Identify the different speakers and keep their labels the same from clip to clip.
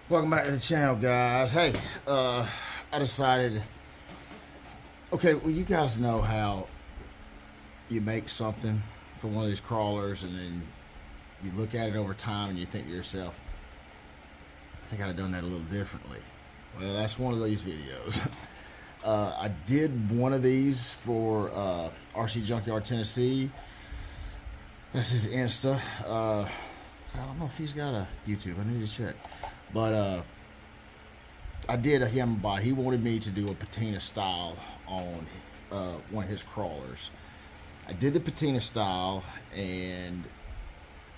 Speaker 1: Welcome back to the channel, guys. Hey, I decided, okay, well, you guys know how you make something for one of these crawlers and then you look at it over time and you think to yourself, I think I'd have done that a little differently. Well, that's one of these videos. I did one of these for RC Junkyard Tennessee. That's his Insta. I don't know if he's got a YouTube. I need to check. But I did a him bot. He wanted me to do a patina style on one of his crawlers. I did the patina style, and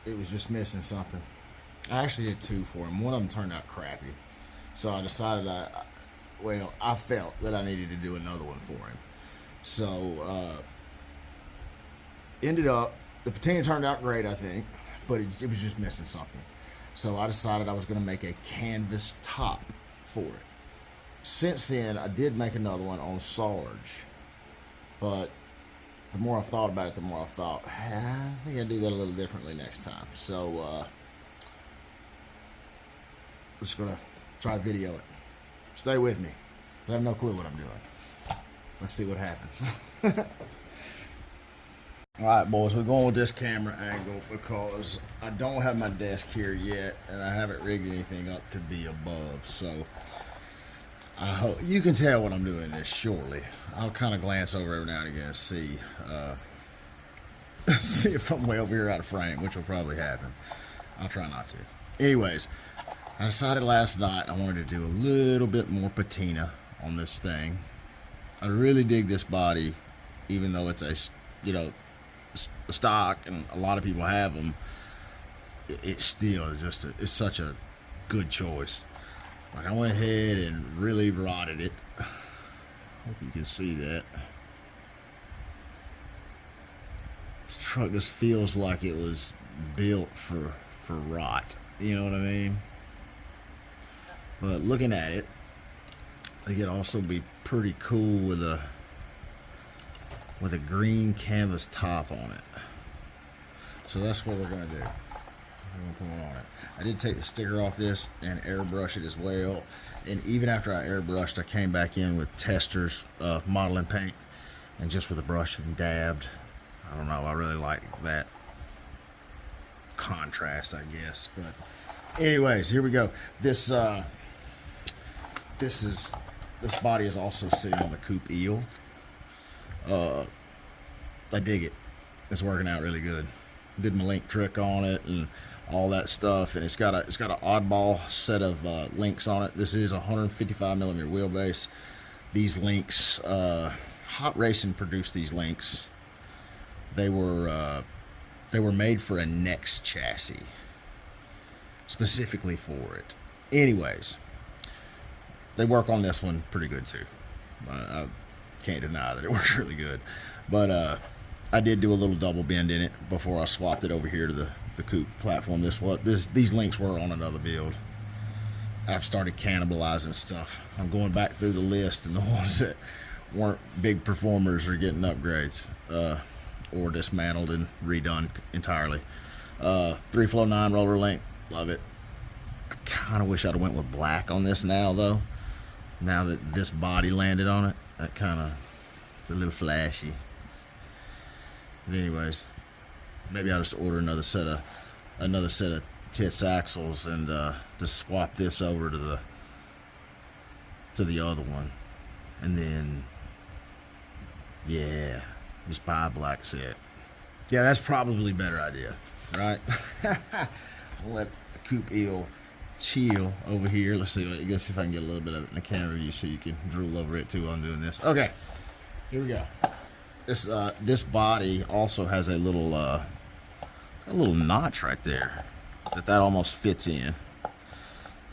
Speaker 1: it was just missing something. I actually did two for him. One of them turned out crappy, so I decided I felt that I needed to do another one for him. So ended up the patina turned out great, I think, but it was just missing something. So I decided I was going to make a canvas top for it. Since then, I did make another one on Sarge, but the more I've thought about it, the more I've thought, I think I'd do that a little differently next time. So I'm just going to try to video it. Stay with me. I have no clue what I'm doing. Let's see what happens. Alright, boys, we're going with this camera angle because I don't have my desk here yet and I haven't rigged anything up to be above, so I hope you can tell what I'm doing this shortly. I'll kind of glance over every now and again and see see if I'm way over here out of frame, which will probably happen. I'll try not to. Anyways, I decided last night I wanted to do a little bit more patina on this thing. I really dig this body, even though it's a, stock and a lot of people have them. It's still just it's such a good choice. Like, I went ahead and really rotted it. Hope you can see that. This truck just feels like it was built for rot, you know what I mean? But looking at it, I think it'd also be pretty cool with a green canvas top on it. So that's what we're gonna do. We're gonna put it on it. I did take the sticker off this and airbrush it as well. And even after I airbrushed, I came back in with Testors modeling paint and just with a brush and dabbed. I don't know, I really like that contrast, I guess. But anyways, here we go. This body is also sitting on the Coupe Eel. I dig it. It's working out really good. Did my link trick on it and all that stuff, and it's got an oddball set of links on it. This is a 155 millimeter wheelbase. These links, Hot Racing produced these links. They were made for a Next chassis, specifically for it. Anyways, they work on this one pretty good too. I can't deny that it works really good. But I did do a little double bend in it before I swapped it over here to the Coupe platform. These links were on another build. I've started cannibalizing stuff. I'm going back through the list, and the ones that weren't big performers are getting upgrades or dismantled and redone entirely. 3Flow9 roller link, love it. I kind of wish I'd have went with black on this now, though. Now that this body landed on it, that kind of, it's a little flashy. But anyways, maybe I'll just order another set of tits axles and just swap this over to the other one, and then yeah, just buy a black set. Yeah, that's probably a better idea, right? I'll let the Coupe Eel chill over here. Let's see. I guess if I can get a little bit of it in the camera view so you can drool over it too while I'm doing this. Okay, here we go. This body also has a little notch right there that almost fits in.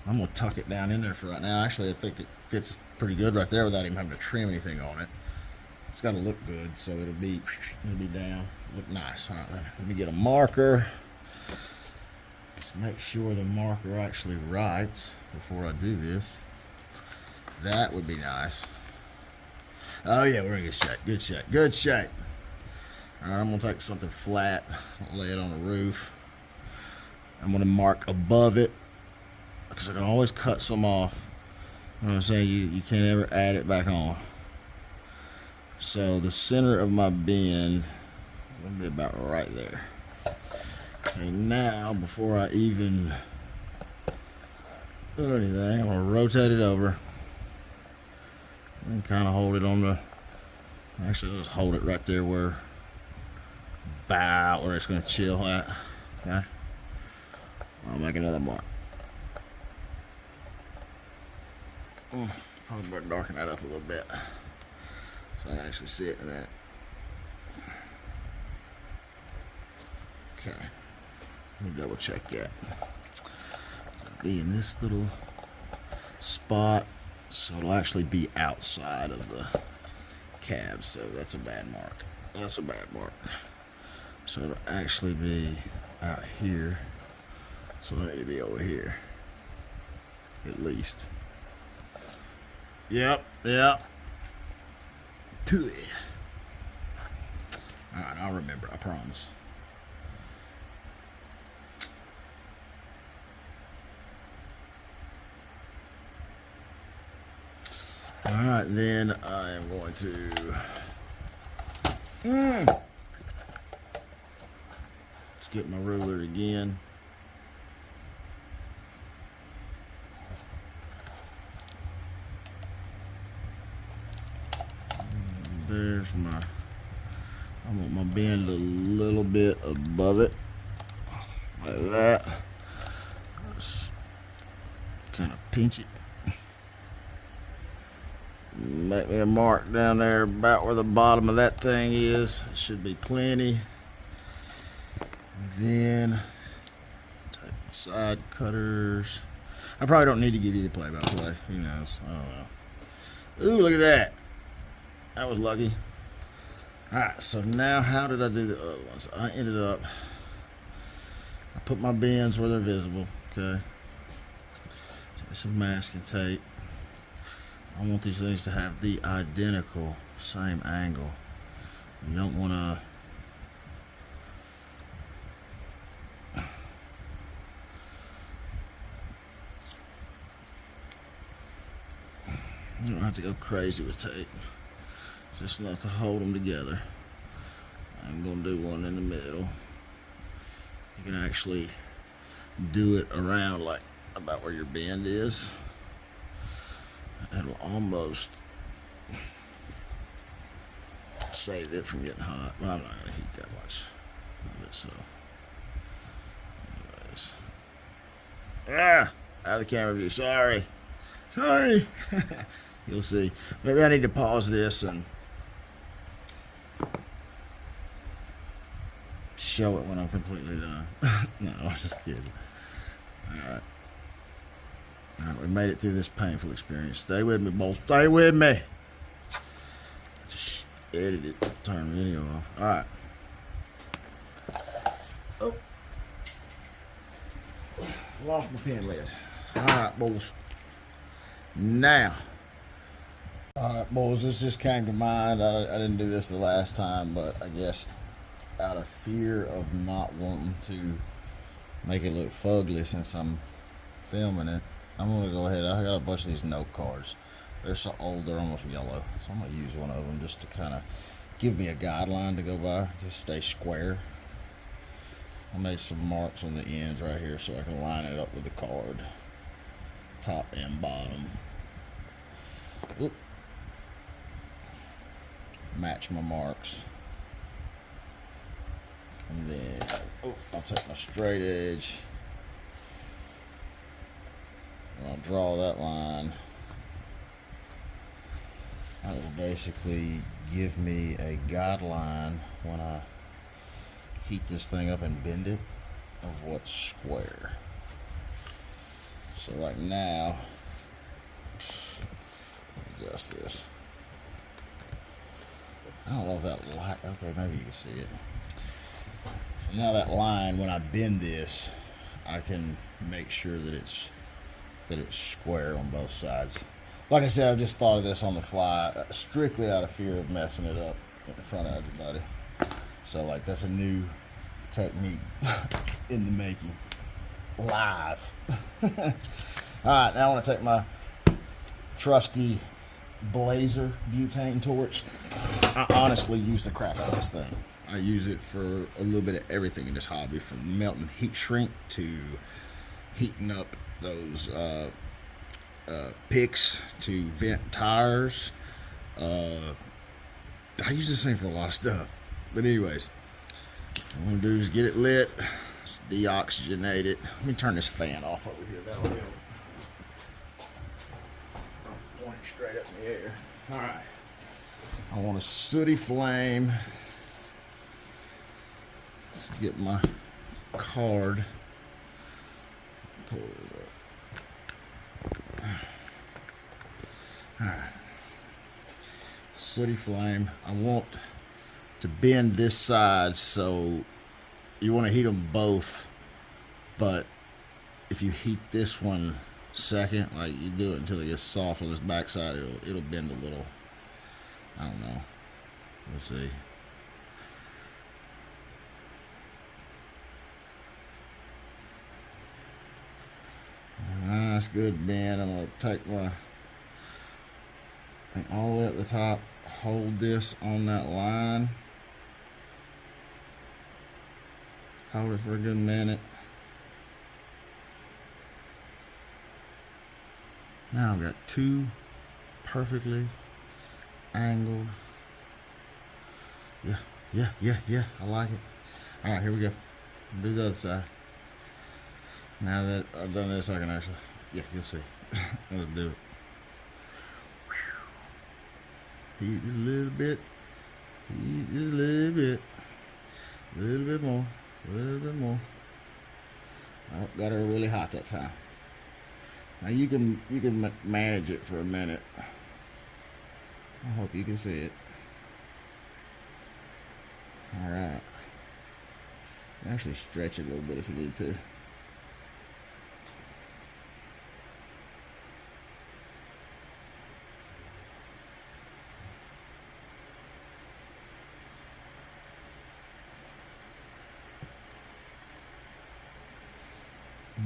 Speaker 1: I'm gonna tuck it down in there for right now. Actually, I think it fits pretty good right there without even having to trim anything on it. It's got to look good, so it'll be down, look nice. All right, let me get a marker. Let's make sure the marker actually writes before I do this. That would be nice. Oh yeah, we're in good shape. Good shape. Good shape. All right, I'm gonna take something flat, lay it on the roof. I'm gonna mark above it because I can always cut some off. You know what I'm saying? You can't ever add it back on. So the center of my bend will be about right there. Okay, now before I even do anything, I'm gonna rotate it over and kind of hold it on the. Actually, let's hold it right there where it's gonna chill at. Okay, I'll make another mark. Probably better darken that up a little bit so I can actually see it in that. Okay, let me double check that. So it'll be in this little spot, so it'll actually be outside of the cab. So that's a bad mark. That's a bad mark. So it'll actually be out here. So it'll be over here, at least. Yep. To it. All right, I'll remember. I promise. All right, then I am going to. Let's get my ruler again. There's my. I want my bend a little bit above it, like that. Just kind of pinch it. Make me a mark down there about where the bottom of that thing is. It should be plenty. And then take my side cutters. I probably don't need to give you the play-by-play. Who knows? I don't know. Ooh, look at that. That was lucky. Alright, so now how did I do the other ones? I ended up, I put my bends where they're visible, okay? Some masking tape. I want these things to have the identical same angle. You don't want to you don't have to go crazy with tape. Just enough to hold them together. I'm going to do one in the middle. You can actually do it around like about where your bend is. It'll almost save it from getting hot. Well, I'm not going to heat that much of it, so. Anyways. Out of the camera view. Sorry. You'll see. Maybe I need to pause this and show it when I'm completely done. No, I'm just kidding. Alright. Alright, we made it through this painful experience. Stay with me, boys. Stay with me. Just edit it. Turn the video off. Alright. Oh. Lost my pen lid. Alright, boys. Now. Alright, boys. This just came to mind. I didn't do this the last time, but I guess out of fear of not wanting to make it look fugly since I'm filming it, I'm going to go ahead. I got a bunch of these note cards. They're so old, they're almost yellow. So I'm going to use one of them just to kind of give me a guideline to go by. Just stay square. I made some marks on the ends right here so I can line it up with the card. Top and bottom. Oop. Match my marks. And then I'll take my straight edge. And I'll draw that line. That will basically give me a guideline when I heat this thing up and bend it of what's square. So like now, adjust this. I don't know if that light, okay, maybe you can see it. So now that line, when I bend this, I can make sure that it's square on both sides. Like I said, I just thought of this on the fly, strictly out of fear of messing it up in front of everybody. So like that's a new technique in the making, live. All right, now I want to take my trusty Blazer butane torch. I honestly use the crap out of this thing. I use it for a little bit of everything in this hobby, from melting heat shrink to heating up those picks to vent tires. I use this thing for a lot of stuff. But anyways, what I'm going to do is get it lit. Let's deoxygenate it. Let me turn this fan off over here. That'll help. Point it straight up in the air. All right. I want a sooty flame. Let's get my card. Pull it up. All right. Sooty flame. I want to bend this side, so you want to heat them both, but if you heat this one second, like you do it until it gets soft on this backside, it'll bend a little. I don't know. We'll see. Nice, good bend. I'm gonna take my thing all the way at the top. Hold this on that line. Hold it for a good minute. Now I've got two perfectly angled. Yeah. I like it. All right, here we go. Do the other side. Now that I've done this, I can actually, yeah, you'll see. Let's do it. Heat just a little bit. Heat just a little bit. A little bit more. A little bit more. Oh, got her really hot that time. Now you can manage it for a minute. I hope you can see it. All right. Actually stretch it a little bit if you need to.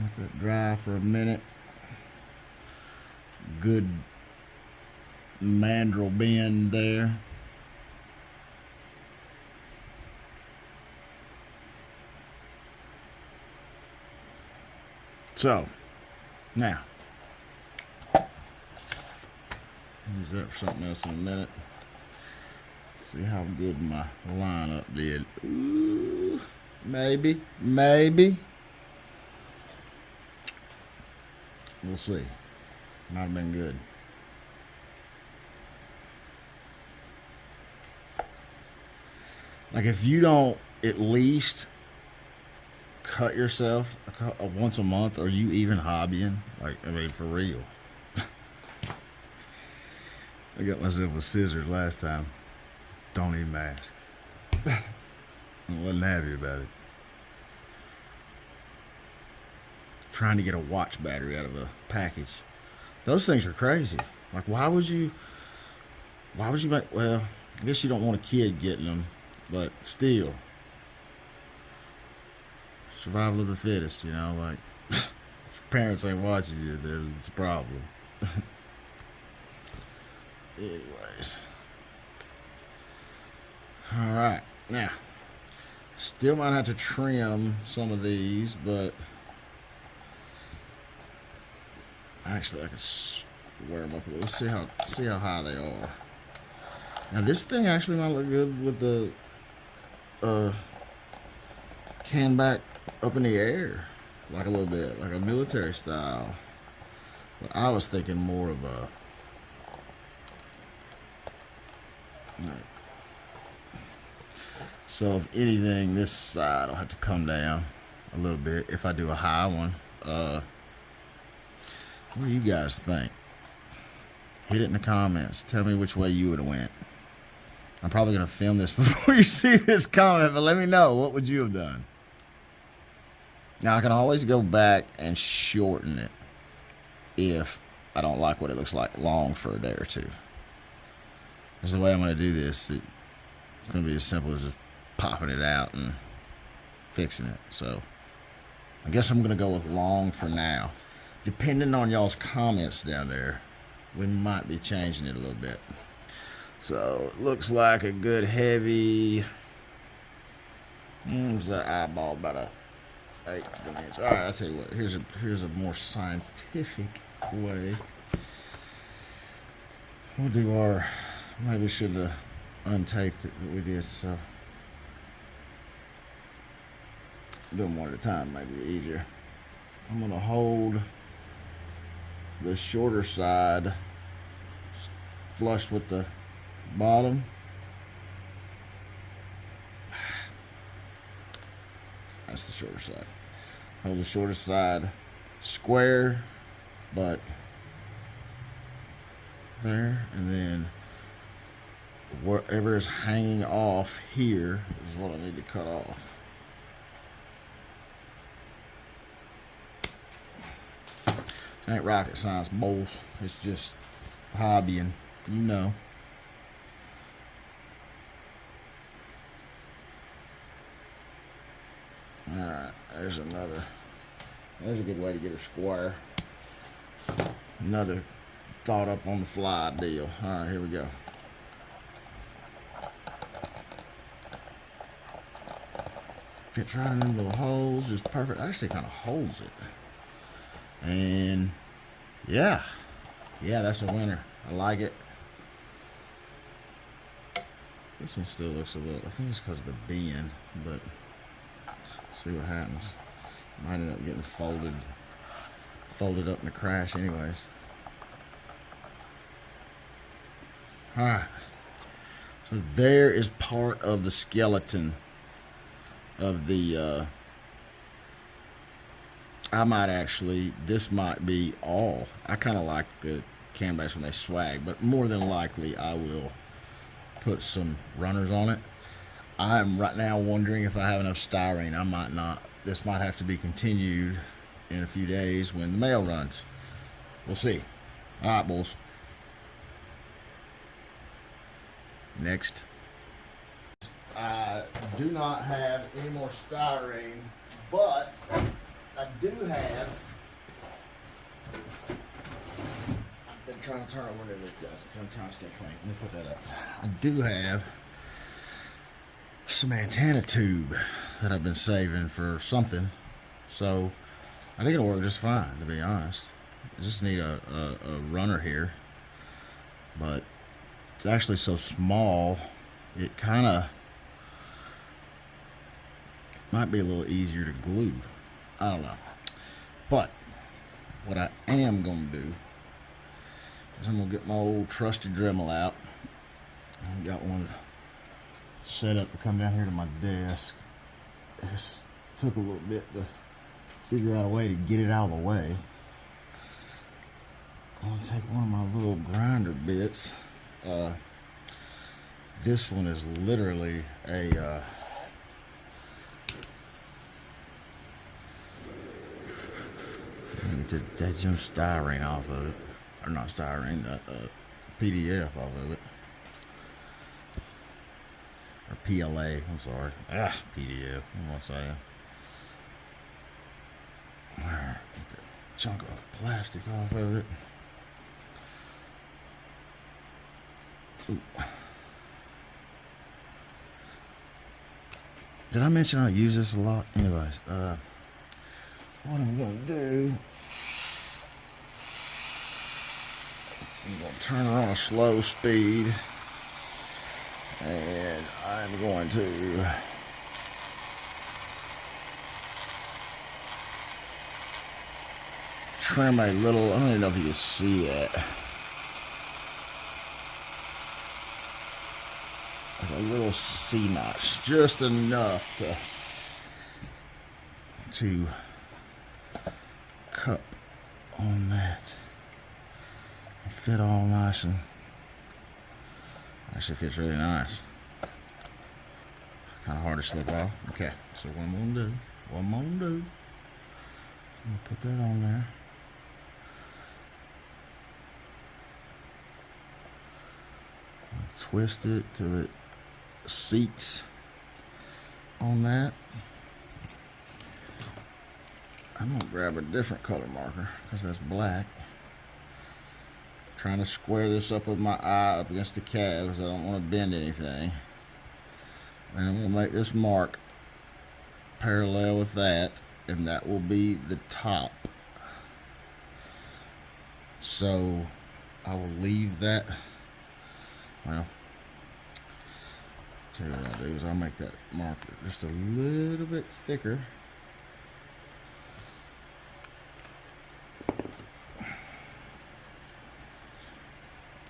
Speaker 1: Let that dry for a minute. Good mandrel bend there. So, now, use that for something else in a minute. See how good my lineup did. Ooh, maybe. We'll see. Might have been good. Like, if you don't at least cut yourself once a month, are you even hobbying? Like, I mean, for real. I got myself with scissors last time. Don't even ask. I wasn't happy about it. Trying to get a watch battery out of a package. Those things are crazy. Like, why would you make, well, I guess you don't want a kid getting them, but still. Survival of the fittest, you know, like, if your parents ain't watching you, then it's a problem. Anyways. Alright, now, still might have to trim some of these, but actually I can square them up a little. Let's see how high they are. Now this thing actually might look good with the can back up in the air, like a little bit, like a military style. But I was thinking more of a, like, so if anything, this side will have to come down a little bit if I do a high one. What do you guys think? Hit it in the comments. Tell me which way you would have went. I'm probably going to film this before you see this comment, but let me know. What would you have done? Now, I can always go back and shorten it if I don't like what it looks like long for a day or two. That's the way I'm going to do this. It's going to be as simple as just popping it out and fixing it. So I guess I'm going to go with long for now. depending on y'all's comments down there, we might be changing it a little bit. So it looks like a good heavy. Here's the eyeball, about a 1/8 of an inch. All right, I'll tell you what. Here's a more scientific way. We'll do our. Maybe should have untaped it, but we did. So do them one at a time, maybe easier. I'm gonna hold the shorter side flush with the bottom. That's the shorter side. Hold the shorter side square, but there, and then whatever is hanging off here is what I need to cut off. It ain't rocket science, boys. It's just hobbying, you know. Alright, there's a good way to get her square. Another thought up on the fly deal. Alright, here we go. Fits right in them little holes, just perfect. Actually kind of holds it. And yeah, that's a winner. I like it. This one still looks a little, I think it's because of the bend, but see what happens. Might end up getting folded up in the crash anyways. Alright. So there is part of the skeleton of the this might be all. I kind of like the canvas when they swag, but more than likely I will put some runners on it. I'm right now wondering if I have enough styrene. I might not. This might have to be continued in a few days when the mail runs. We'll see. All right, boys. Next. I do not have any more styrene, but I do have. I've been trying to turn it whenever it does. I'm trying to stay clean. Let me put that up. I do have some antenna tube that I've been saving for something, so I think it'll work just fine, to be honest. I just need a runner here, but it's actually so small it kind of might be a little easier to glue. I don't know, but what I am gonna do is I'm gonna get my old trusty Dremel out. I got one set up to come down here to my desk. It took a little bit to figure out a way to get it out of the way. I'm gonna take one of my little grinder bits. This one is literally a to take some styrene off of it, or not styrene, PDF off of it. Or PLA, I'm sorry. PDF, what am I saying? Alright, get that chunk of plastic off of it. Ooh. Did I mention I use this a lot? Anyways, what I'm gonna do, I'm gonna turn her on a slow speed. And I'm going to trim a little, I don't even know if you can see it, like a little C notch, just enough to cup on that and fit all nice, and actually fits really nice. Kind of hard to slip off. Okay, so what I'm gonna do, I'm gonna put that on there. Twist it till it seats on that. I'm gonna grab a different color marker because that's black. Trying to square this up with my eye up against the calves. I don't want to bend anything. And I'm gonna make this mark parallel with that, and that will be the top. So I will leave that. Well, tell you what I'll do is I'll make that marker just a little bit thicker.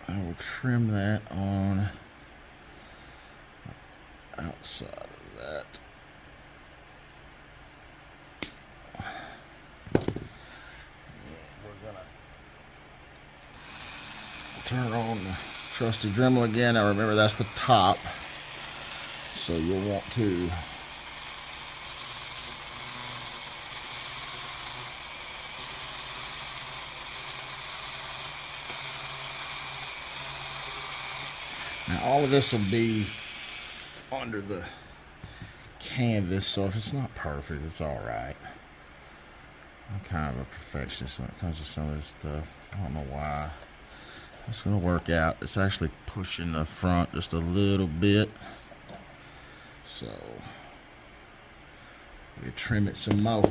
Speaker 1: I will trim that on the outside of that. And we're gonna turn on the trusty Dremel again. Now remember, that's the top, so you'll want to now all of this will be under the canvas, so if it's not perfect, it's all right. I'm kind of a perfectionist when it comes to some of this stuff. I don't know why. It's gonna work out. It's actually pushing the front just a little bit, so we trim it some more.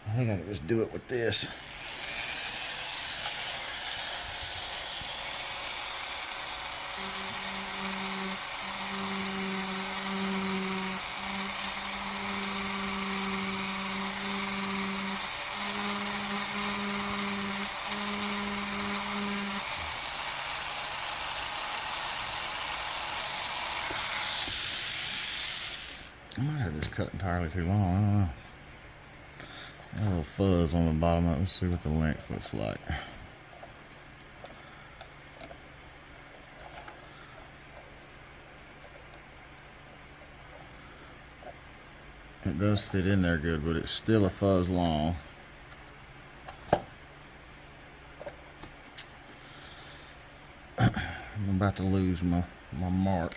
Speaker 1: I think I can just do it with this. I might have this cut entirely too long. I don't know. A little fuzz on the bottom of it. Let's see what the length looks like. It does fit in there good, but it's still a fuzz long. I'm about to lose my mark.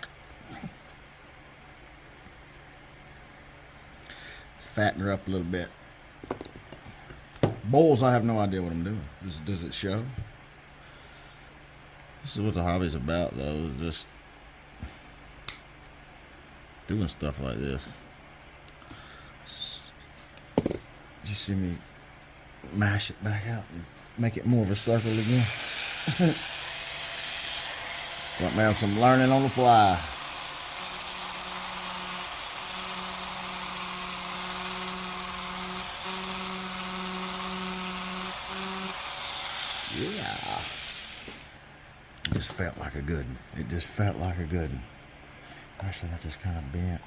Speaker 1: Fatten her up a little bit. Bowls, I have no idea what I'm doing. Does it show? This is what the hobby's about, though. Is just doing stuff like this. You see me mash it back out and make it more of a circle again. Got me on some learning on the fly. Yeah. It just felt like a good one. It just felt like a good one. Actually, got this kind of bent.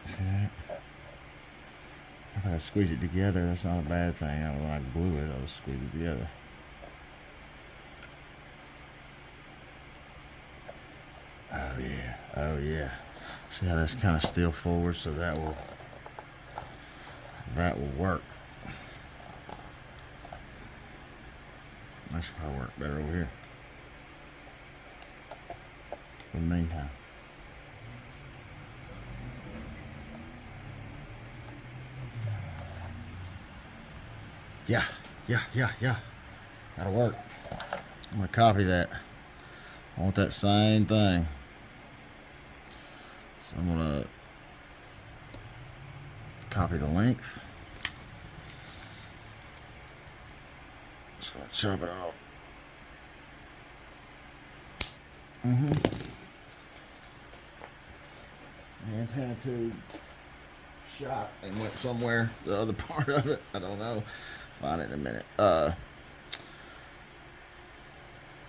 Speaker 1: See that? If I squeeze it together, that's not a bad thing. When I glue it, I'll just squeeze it together. Oh yeah, oh yeah. See how that's kind of still forward, so that will work. That should probably work better over here. For the meantime. Yeah. That'll work. I'm gonna copy that. I want that same thing. So I'm gonna copy the length. Just gonna chop it off. Antenna tube shot and went somewhere. The other part of it, I don't know. Find it in a minute. All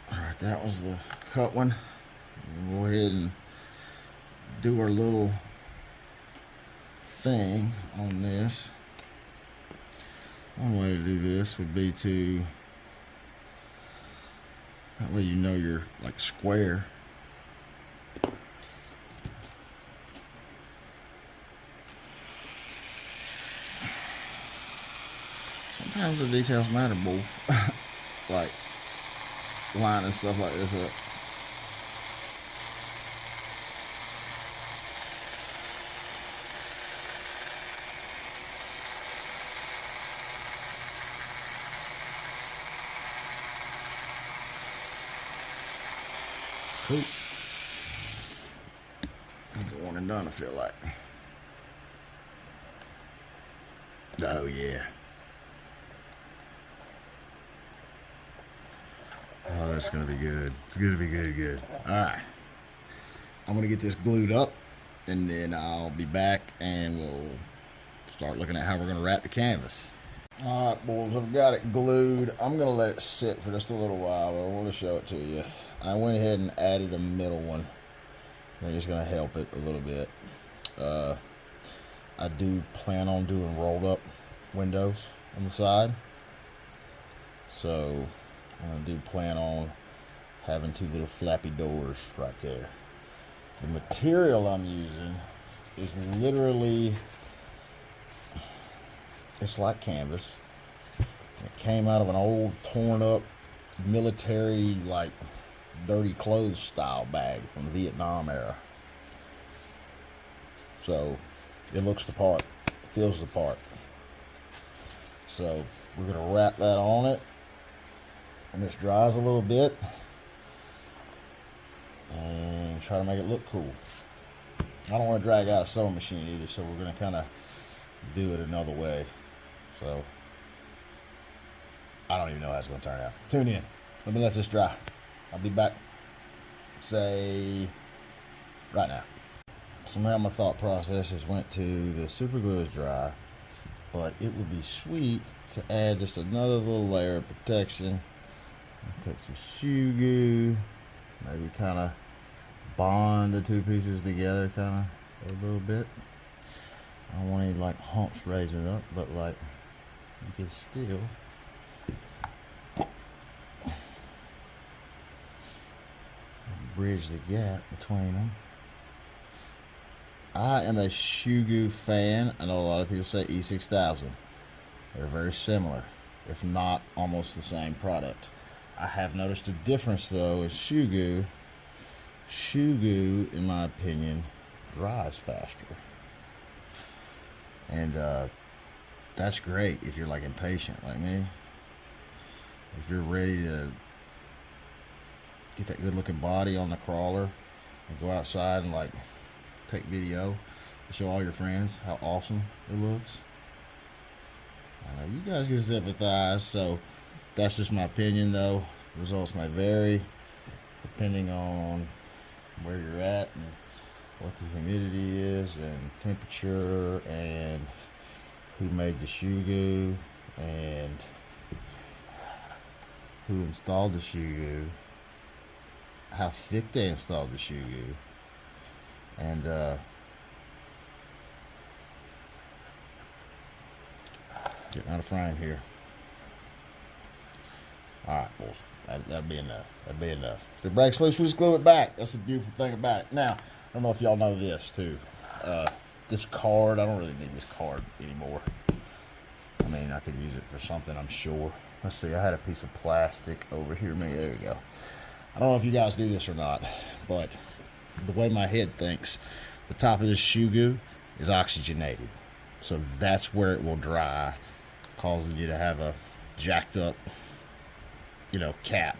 Speaker 1: right, that was the cut one. We'll go ahead and do our little thing on this. One way to do this would be to, that way you know you're like square. Sometimes the details matter, boy. Like lining stuff like this up. Oop. That's one and done, I feel like. Oh, yeah. Oh, that's going to be good. It's going to be good. All right. I'm going to get this glued up, and then I'll be back, and we'll start looking at how we're going to wrap the canvas. All right, boys, I've got it glued. I'm going to let it sit for just a little while, but I want to show it to you. I went ahead and added a middle one. I think it's going to help it a little bit. I do plan on doing rolled up windows on the side. So I do plan on having two little flappy doors right there. The material I'm using is literally, it's like canvas. It came out of an old torn up military, like dirty clothes style bag from the Vietnam era. So it looks the part, feels the part. So we're gonna wrap that on it, and this dries a little bit, and try to make it look cool. I don't want to drag out a sewing machine either, so we're gonna kind of do it another way. So I don't even know how it's gonna turn out. Tune in. Let me let this dry. I'll be back, say, right now. So now my thought process is went to the super glue is dry, but it would be sweet to add just another little layer of protection. Take some shoe goo, maybe kind of bond the two pieces together kind of a little bit. I don't want any like humps raising up, but like you can still bridge the gap between them. I am a shoe goo fan. I know a lot of people say E6000. They're very similar, if not almost the same product. I have noticed a difference though is shoe goo. Shoe goo, in my opinion, dries faster. And that's great if you're like impatient like me. If you're ready to get that good looking body on the crawler and go outside and like take video to show all your friends how awesome it looks. You guys can sympathize, so that's just my opinion though. Results may vary depending on where you're at and what the humidity is and temperature and who made the shoe goo and who installed the shoe goo, how thick they installed the shoe goo, and getting out of frame here. Alright, boys, that'd be enough. That'd be enough. If it breaks loose, we just glue it back. That's the beautiful thing about it. Now, I don't know if y'all know this too. This card, I don't really need this card anymore. I mean, I could use it for something, I'm sure. Let's see, I had a piece of plastic over here. Maybe there we go. I don't know if you guys do this or not, but the way my head thinks, the top of this shoe goo is oxygenated. So that's where it will dry, causing you to have a jacked up, cap.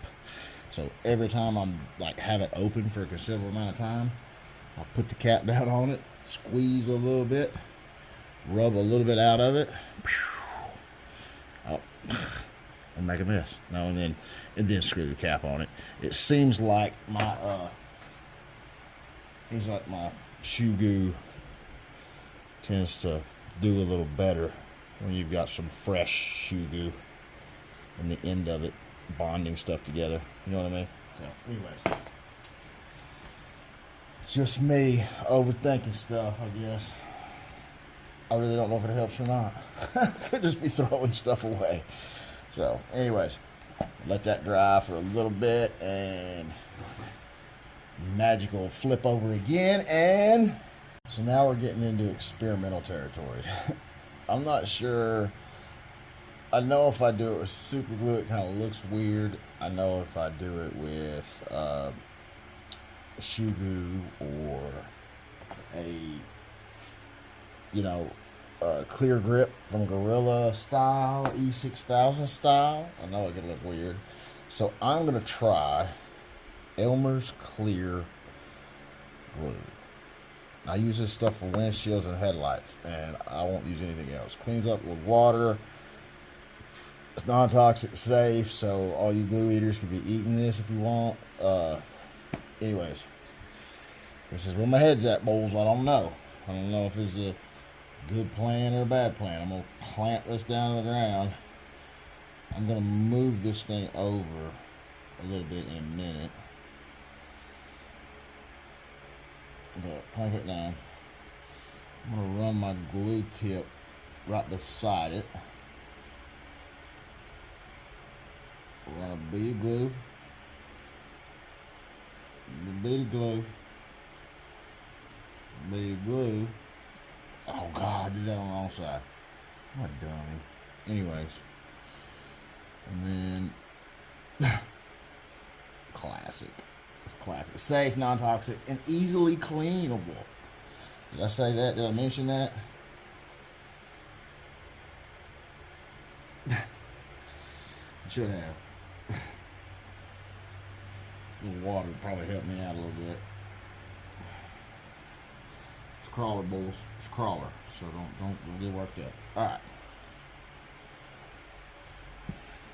Speaker 1: So every time I'm like have it open for a considerable amount of time, I'll put the cap down on it, squeeze a little bit, rub a little bit out of it, and make a mess. And then screw the cap on it. It seems like my shoe goo tends to do a little better when you've got some fresh shoe goo in the end of it, bonding stuff together. You know what I mean? So, anyways, just me overthinking stuff, I guess. I really don't know if it helps or not. Could just be throwing stuff away. So, anyways, let that dry for a little bit, and magic will flip over again. And so now we're getting into experimental territory. I'm not sure. I know if I do it with super glue, it kind of looks weird. I know if I do it with shoe goo or a clear grip from Gorilla style, E6000 style, I know it could look weird. So I'm going to try Elmer's Clear Glue. I use this stuff for windshields and headlights, and I won't use anything else. Cleans up with water. It's non-toxic, safe, so all you glue eaters can be eating this if you want. Anyways, this is where my head's at, Bowles. I don't know. I don't know if it's a good plan or a bad plan. I'm going to clamp this down to the ground. I'm going to move this thing over a little bit in a minute. But clamp it down. I'm going to run my glue tip right beside it. Run a bead of glue. Bead of glue. Bead of glue. Oh God, I did that on the wrong side. I'm a dummy. Anyways. And then classic. It's classic. Safe, non-toxic, and easily cleanable. Did I say that? Did I mention that? I should have. The water probably helped me out a little bit. It's crawler, Bulls. It's crawler. So don't get worked up. Alright.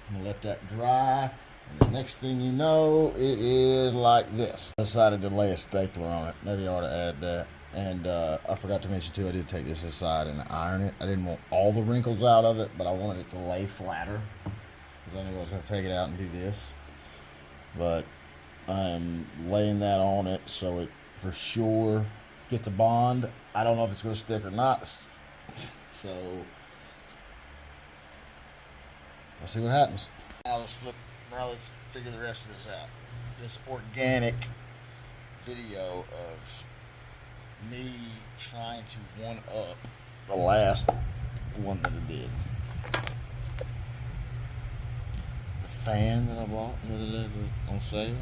Speaker 1: I'm gonna let that dry. And the next thing you know, it is like this. I decided to lay a stapler on it. Maybe I ought to add that. And I forgot to mention too, I did take this aside and iron it. I didn't want all the wrinkles out of it, but I wanted it to lay flatter, because I knew I was going to take it out and do this. But I'm laying that on it so it for sure gets a bond. I don't know if it's going to stick or not. So let's see what happens. Now let's figure the rest of this out. This organic video of me trying to one up the last one that I did. The fan that I bought the other day on sale.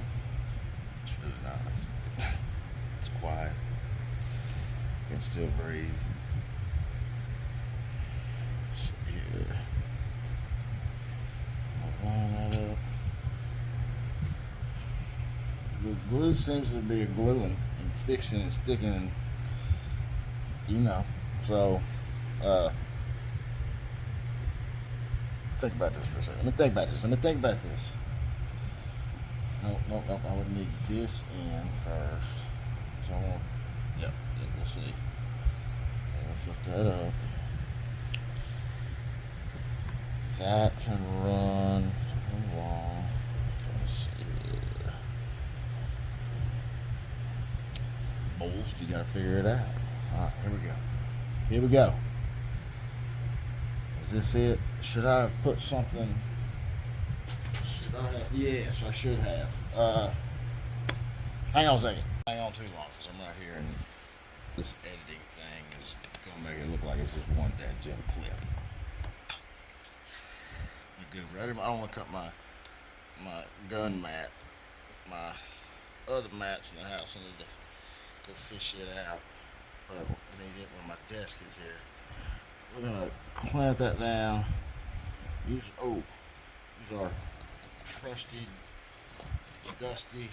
Speaker 1: It's really nice. It's quiet. You can still breathe. So here. Line that up. The glue seems to be a gluing and fixing and sticking, and so think about this for a second. Let me think about this. Nope. I would need this in first. So we'll see. Okay, we'll flip that up. That can run along. Let's see here. Bowls, you gotta figure it out. Alright, here we go. Is this it? Should I have put something? Yes, I should have. Hang on a second. Hang on too long, because I'm right here and this editing thing is gonna make it look like it's just one dead gym clip. Right? I don't want to cut my gun mat, my other mats in the house. I need to go fish it out. But I need it when my desk is here. We're gonna clamp that down. Use our trusty, dusty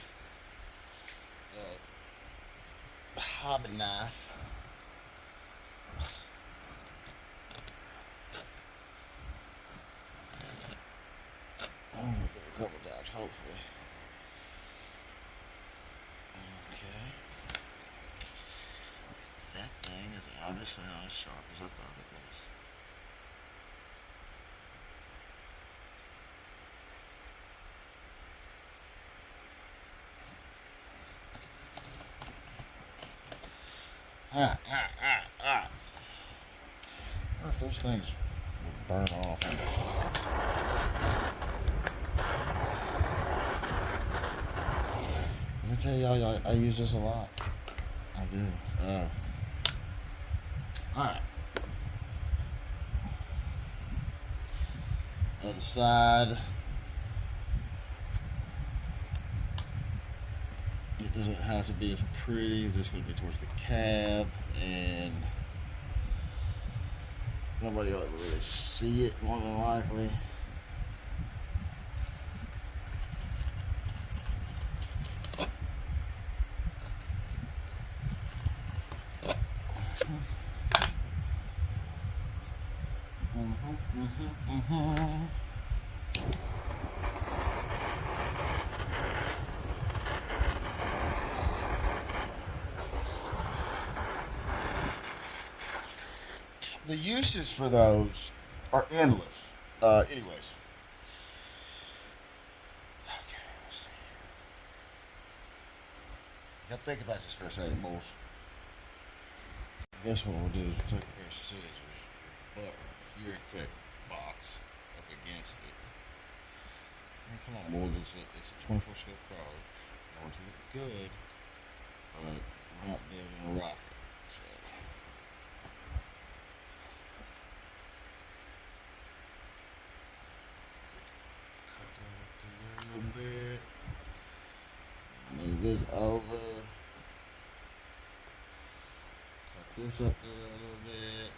Speaker 1: hobby knife. A couple times, hopefully. Okay. That thing is obviously not as sharp as I thought it was. Alright. I wonder if those things will burn off. Let me tell y'all, I use this a lot. I do. Alright. Other side. It doesn't have to be as pretty. This would be towards the cab, and nobody will ever really see it, more than likely. The uses for those are endless. Anyways. Okay, let's see. You gotta think about this for a second, boys. I guess what we'll do is we'll take a pair of scissors, but Fury Tech box up against it. And come on, boys, it's a 24 scale card. I want it to look good, but we're not building a rocket. So. Cut that up there a little bit. Move this over. This up there a little bit.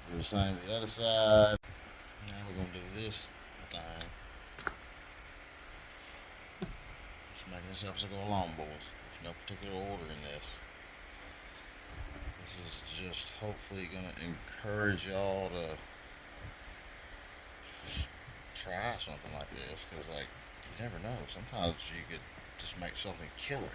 Speaker 1: Do the same to the other side. Now we're gonna do this thing. Just making this up as I go along, boys. There's no particular order in this. This is just hopefully gonna encourage y'all to try something like this, because like you never know. Sometimes you could just make something killer.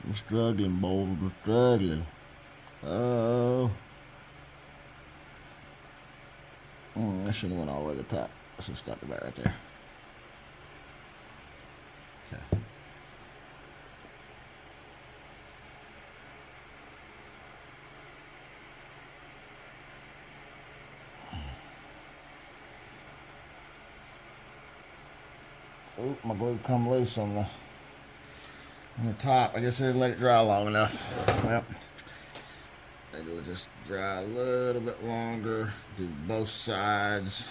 Speaker 1: I'm struggling, boys. I'm struggling. Oh. I should have went all the way to the top. I should have stopped about right there. Okay. Oh, my glue come loose on the top. I guess I didn't let it dry long enough. Well, maybe we'll just dry a little bit longer. Do both sides.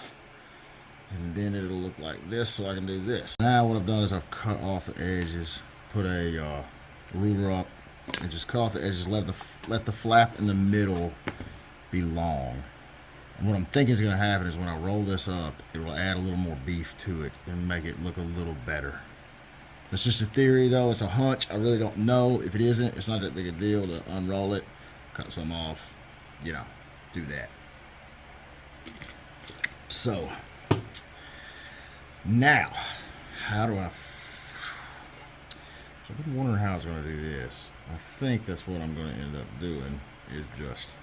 Speaker 1: And then it'll look like this, so I can do this. Now what I've done is I've cut off the edges, put a ruler up, and just cut off the edges. Let the flap in the middle be long. And what I'm thinking is going to happen is when I roll this up, it will add a little more beef to it and make it look a little better. It's just a theory, though. It's a hunch. I really don't know. If it isn't, it's not that big a deal to unroll it, cut some off, you know, do that. So, now, how do I... So I've been wondering how I was going to do this. I think that's what I'm going to end up doing, is just...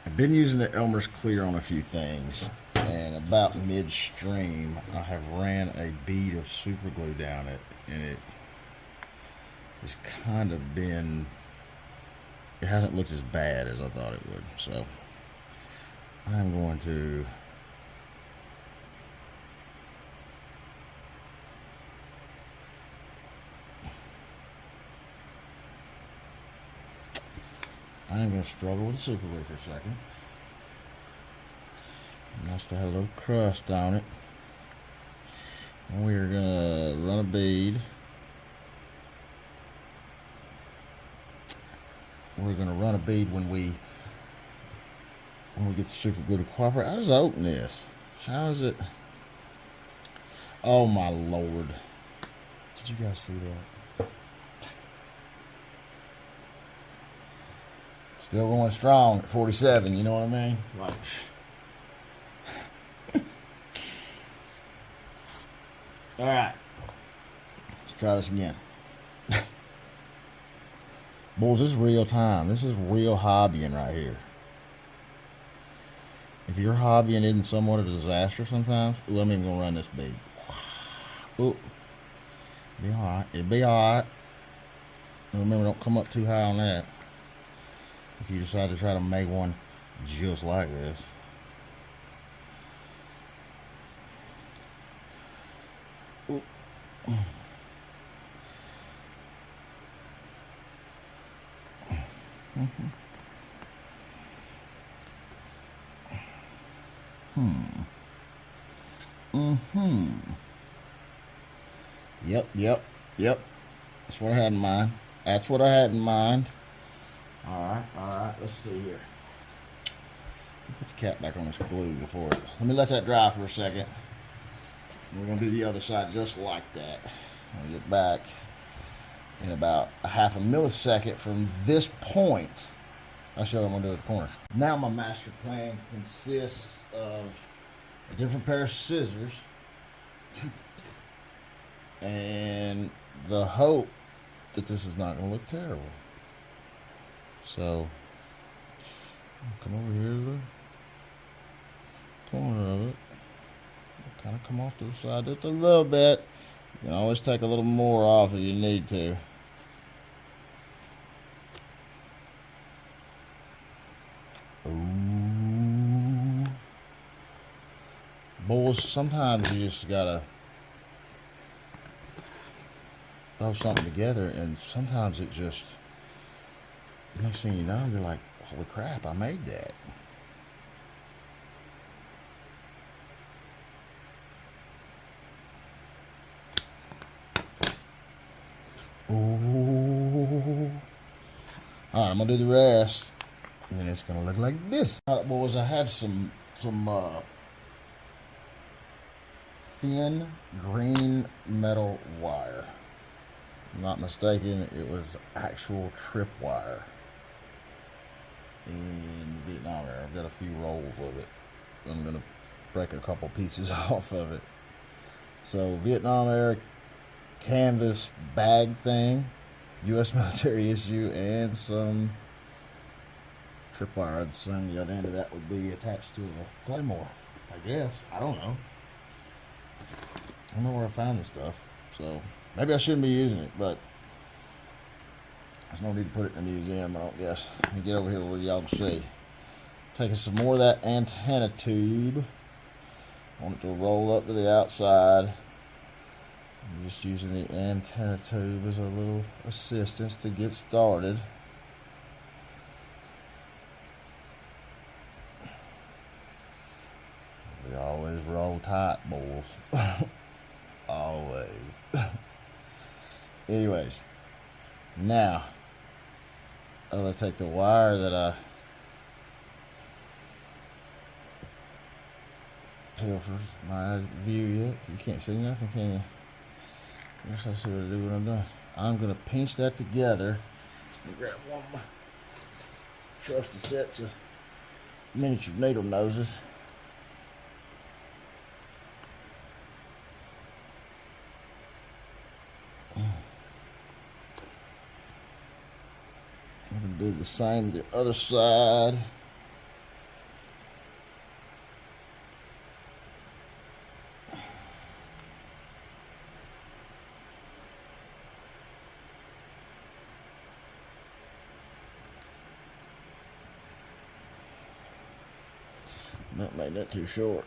Speaker 1: I've been using the Elmer's Clear on a few things, and about midstream, I have ran a bead of super glue down it, and it has kind of been, it hasn't looked as bad as I thought it would. So I'm going to struggle with the super glue for a second. Must have had a little crust on it. And we're gonna run a bead. We're gonna run a bead when we get the super glue to cooperate. How does I open this? How is it? Oh my Lord! Did you guys see that? Still going strong at 47, you know what I mean? Like, all right, let's try this again. Boys, this is real time. This is real hobbying right here. If your hobbying isn't somewhat a disaster sometimes, ooh, I'm even gonna run this bead. Ooh, be all right. It'll be all right. Remember, don't come up too high on that. If you decide to try to make one just like this. Ooh. Yep. That's what I had in mind. All right, let's see here. Put the cap back on this glue before it. Let me let that dry for a second. We're gonna do the other side just like that. I'll get back in about a half a millisecond from this point. I'll show you what I'm gonna do with the corners. Now my master plan consists of a different pair of scissors and the hope that this is not gonna look terrible. So come over here to the corner of it. Kind of come off to the side just a little bit. You can always take a little more off if you need to. Ooh. Boys, sometimes you just gotta throw something together, and sometimes it just, the next thing you know, you're like, holy crap, I made that. Ooh. All right, I'm gonna do the rest, and then it's gonna look like this. All right, boys, I had some thin green metal wire. If I'm not mistaken, it was actual trip wire in Vietnam Air. I've got a few rolls of it. I'm gonna break a couple pieces off of it. So Vietnam Air canvas bag thing, U.S. military issue, and some tripwire. I'd assume the other end of that would be attached to a claymore, I guess. I don't know. I don't know where I found this stuff, so maybe I shouldn't be using it, but there's no need to put it in the museum, I don't guess. Let me get over here where y'all can see. Taking some more of that antenna tube. I want it to roll up to the outside. I'm just using the antenna tube as a little assistance to get started. We always roll tight, boys. Always. Anyways, now I'm going to take the wire that I pilfered my view yet. You can't see nothing, can you? I guess I see what I do when I'm done. I'm going to pinch that together and grab one of my trusty sets of miniature needle noses. I'm going to do the same to the other side. Not made that too short.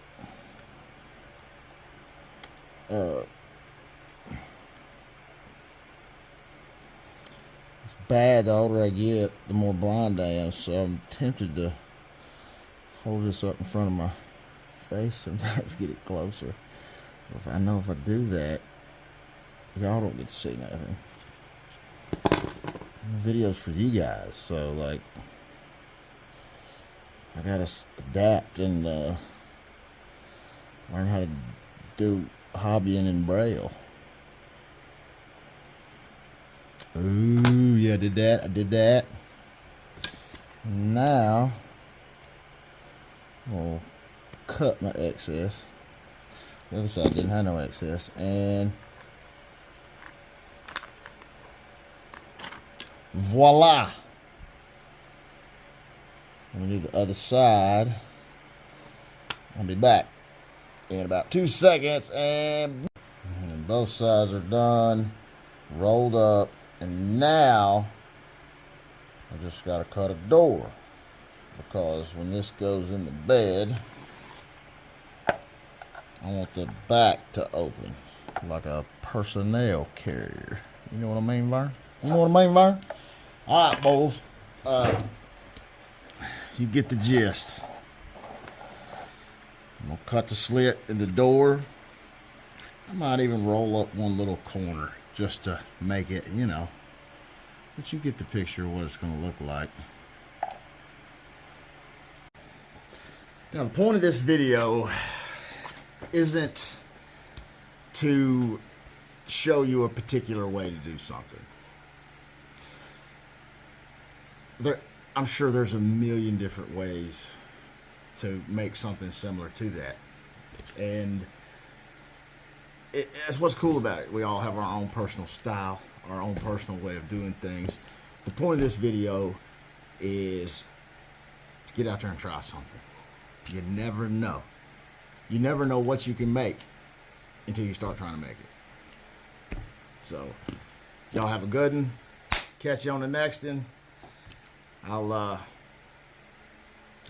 Speaker 1: It's bad. The older I get, the more blind I am. So I'm tempted to hold this up in front of my face sometimes, get it closer. If I know if I do that, y'all don't get to see nothing. The video's for you guys, so like, I gotta adapt and learn how to do hobbying in Braille. Ooh, yeah, I did that. Now, I'll cut my excess. The other side didn't have no excess. And voila! I'm gonna do the other side. I'll be back in about 2 seconds, and both sides are done, rolled up, and now I just gotta cut a door, because when this goes in the bed, I want the back to open like a personnel carrier. You know what I mean, Vern? You know what I mean, Vern? All right, boys. You get the gist. I'm gonna cut the slit in the door. I might even roll up one little corner just to make it, you know, But you get the picture of what it's going to look like. Now, the point of this video isn't to show you a particular way to do something. I'm sure there's a million different ways to make something similar to that. And that's what's cool about it. We all have our own personal style, our own personal way of doing things. The point of this video is to get out there and try something. You never know. You never know what you can make until you start trying to make it. So, y'all have a good one. Catch you on the next one. I'll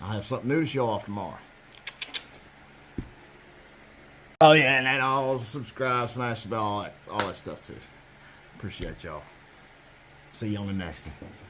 Speaker 1: have something new to show off tomorrow. Oh yeah, and then I'll subscribe, smash the bell, all that stuff too. Appreciate y'all. See you on the next one.